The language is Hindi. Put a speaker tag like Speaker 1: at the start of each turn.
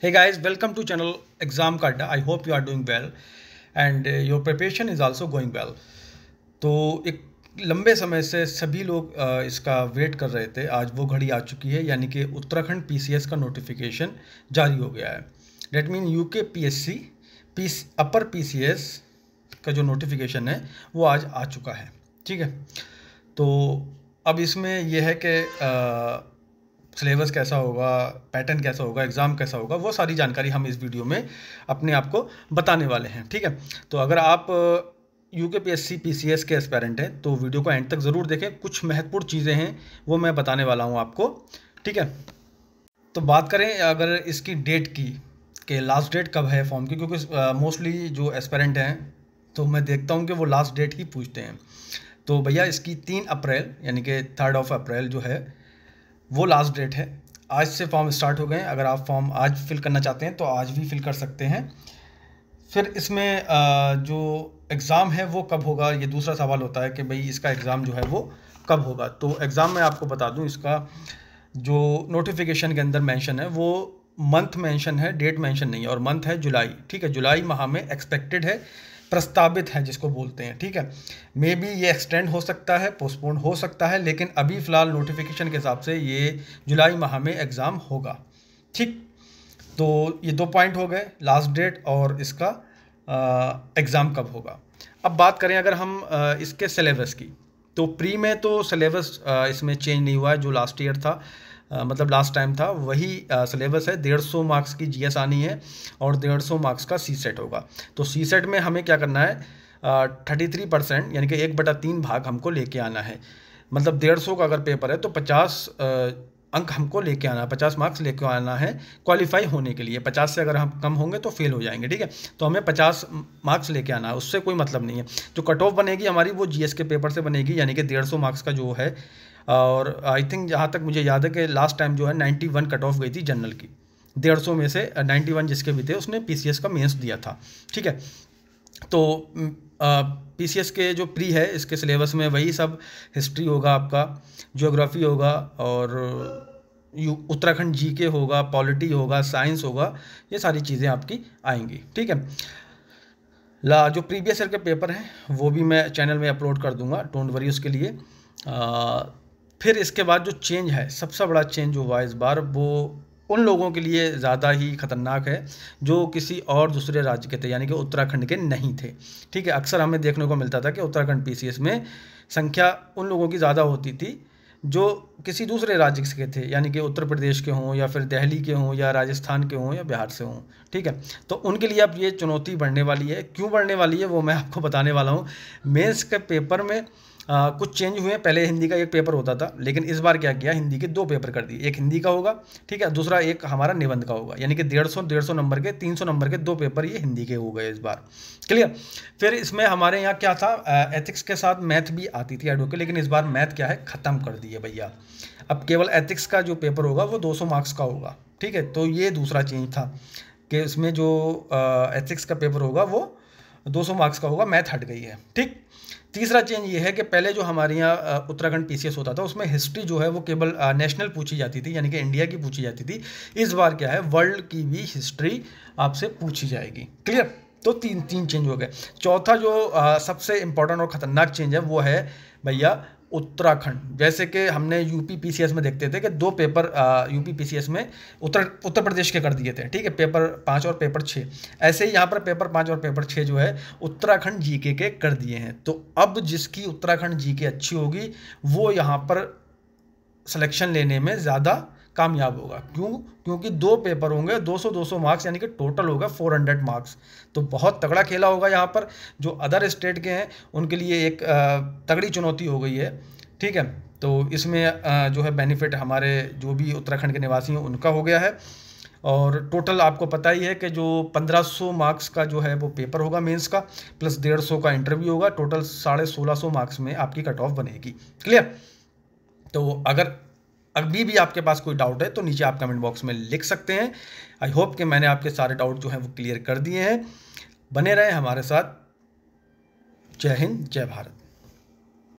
Speaker 1: Hey guys, welcome to channel Exam Kadda. I hope you are doing well and your preparation is also going well. तो एक लंबे समय से सभी लोग इसका वेट कर रहे थे। आज वो घड़ी आ चुकी है, यानी कि उत्तराखंड पीसीएस का नोटिफिकेशन जारी हो गया है। That mean UK PSC upper PCS का जो नोटिफिकेशन है वो आज आ चुका है। ठीक है, तो अब इसमें यह है कि सिलेबस कैसा होगा, पैटर्न कैसा होगा, एग्ज़ाम कैसा होगा, वो सारी जानकारी हम इस वीडियो में अपने आप को बताने वाले हैं। ठीक है, तो अगर आप यूकेपीएससी पीसीएस के एस्पेरेंट हैं तो वीडियो को एंड तक ज़रूर देखें। कुछ महत्वपूर्ण चीज़ें हैं वो मैं बताने वाला हूँ आपको। ठीक है, तो बात करें अगर इसकी डेट की कि लास्ट डेट कब है फॉर्म की, क्योंकि मोस्टली जो एस्पेरेंट हैं तो मैं देखता हूँ कि वो लास्ट डेट ही पूछते हैं। तो भैया इसकी 3 अप्रैल यानी कि 3 अप्रैल जो है वो लास्ट डेट है। आज से फॉर्म स्टार्ट हो गए हैं। अगर आप फॉर्म आज फिल करना चाहते हैं तो आज भी फिल कर सकते हैं। फिर इसमें जो एग्ज़ाम है वो कब होगा, ये दूसरा सवाल होता है कि भाई इसका एग्ज़ाम जो है वो कब होगा। तो एग्ज़ाम मैं आपको बता दूं, इसका जो नोटिफिकेशन के अंदर मेंशन है वो मंथ मेंशन है, डेट मेंशन नहीं है, और मंथ है जुलाई। ठीक है, जुलाई माह में एक्सपेक्टेड है, प्रस्तावित है जिसको बोलते हैं। ठीक है, मे बी ये एक्सटेंड हो सकता है, पोस्टपोन हो सकता है, लेकिन अभी फ़िलहाल नोटिफिकेशन के हिसाब से ये जुलाई माह में एग्ज़ाम होगा। ठीक, तो ये 2 पॉइंट हो गए, लास्ट डेट और इसका एग्ज़ाम कब होगा। अब बात करें अगर हम इसके सिलेबस की, तो प्री में तो सिलेबस इसमें चेंज नहीं हुआ है। जो लास्ट ईयर था, मतलब लास्ट टाइम था, वही सिलेबस है। 150 मार्क्स की जीएस आनी है और 150 मार्क्स का सी सेट होगा। तो सी सेट में हमें क्या करना है, 33% यानी कि 1/3 भाग हमको लेके आना है। मतलब 150 का अगर पेपर है तो 50 अंक हमको लेके आना है, 50 मार्क्स लेके आना है क्वालिफाई होने के लिए। 50 से अगर हम कम होंगे तो फेल हो जाएंगे। ठीक है, तो हमें 50 मार्क्स लेके आना है, उससे कोई मतलब नहीं है। जो कट ऑफ बनेगी हमारी वो जीएस के पेपर से बनेगी, यानी कि 150 मार्क्स का जो है। और आई थिंक जहाँ तक मुझे याद है कि लास्ट टाइम जो है 91 कट ऑफ गई थी जनरल की। 150 में से 91 जिसके भी थे उसने पीसीएस का मेंस दिया था। ठीक है, तो पीसीएस के जो प्री है इसके सिलेबस में वही सब हिस्ट्री होगा, आपका ज्योग्राफी होगा, और उत्तराखंड जीके होगा, पॉलिटी होगा, साइंस होगा, ये सारी चीज़ें आपकी आएंगी। ठीक है, जो प्रीवियस ईयर के पेपर हैं वो भी मैं चैनल में अपलोड कर दूंगा, डोंट वरी उसके लिए। फिर इसके बाद जो चेंज है, सबसे बड़ा चेंज जो हुआ इस बार, वो उन लोगों के लिए ज़्यादा ही खतरनाक है जो किसी और दूसरे राज्य के थे, यानी कि उत्तराखंड के नहीं थे। ठीक है, अक्सर हमें देखने को मिलता था कि उत्तराखंड पीसीएस में संख्या उन लोगों की ज़्यादा होती थी जो किसी दूसरे राज्य के थे, यानी कि उत्तर प्रदेश के हों या फिर दिल्ली के हों या राजस्थान के हों या बिहार से हों। ठीक है, तो उनके लिए अब ये चुनौती बढ़ने वाली है। क्यों बढ़ने वाली है वो मैं आपको बताने वाला हूँ। मेंस के पेपर में कुछ चेंज हुए हैं। पहले हिंदी का एक पेपर होता था, लेकिन इस बार क्या किया, हिंदी के 2 पेपर कर दिए। एक हिंदी का होगा, ठीक है, दूसरा एक हमारा निबंध का होगा, यानी कि 150 नंबर के 300 नंबर के 2 पेपर ये हिंदी के हो गए इस बार। क्लियर। फिर इसमें हमारे यहाँ क्या था, एथिक्स के साथ मैथ भी आती थी एडवोकेट, लेकिन इस बार मैथ क्या है, ख़त्म कर दिए भैया। अब केवल एथिक्स का जो पेपर होगा वो 200 मार्क्स का होगा। ठीक है, तो ये दूसरा चेंज था कि इसमें जो एथिक्स का पेपर होगा वो 200 मार्क्स का होगा, मैथ हट गई है। ठीक, तीसरा चेंज ये है कि पहले जो हमारे यहाँ उत्तराखंड पीसीएस होता था उसमें हिस्ट्री जो है वो केवल नेशनल पूछी जाती थी, यानी कि इंडिया की पूछी जाती थी। इस बार क्या है, वर्ल्ड की भी हिस्ट्री आपसे पूछी जाएगी। क्लियर, तो तीन चेंज हो गए। चौथा जो सबसे इंपॉर्टेंट और ख़तरनाक चेंज है वो है भैया उत्तराखंड। जैसे कि हमने यूपी पीसीएस में देखते थे कि 2 पेपर यूपी पीसीएस में उत्तर प्रदेश के कर दिए थे। ठीक है, पेपर 5 और पेपर 6। ऐसे ही यहाँ पर पेपर 5 और पेपर 6 जो है उत्तराखंड जीके के कर दिए हैं। तो अब जिसकी उत्तराखंड जीके अच्छी होगी वो यहाँ पर सिलेक्शन लेने में ज़्यादा कामयाब होगा। क्यों? क्योंकि 2 पेपर होंगे, 200 मार्क्स, यानी कि टोटल होगा 400 मार्क्स। तो बहुत तगड़ा खेला होगा यहाँ पर। जो अदर स्टेट के हैं उनके लिए एक तगड़ी चुनौती हो गई है। ठीक है, तो इसमें जो है बेनिफिट हमारे जो भी उत्तराखंड के निवासी हैं उनका हो गया है। और टोटल आपको पता ही है कि जो 1500 मार्क्स का जो है वो पेपर होगा मेंस का, प्लस 150 का इंटरव्यू होगा, टोटल 1650 मार्क्स में आपकी कट ऑफ बनेगी। क्लियर। तो अगर अभी भी आपके पास कोई डाउट है तो नीचे आप कमेंट बॉक्स में लिख सकते हैं। आई होप कि मैंने आपके सारे डाउट जो हैं वो क्लियर कर दिए हैं। बने रहें हमारे साथ। जय हिंद, जय भारत।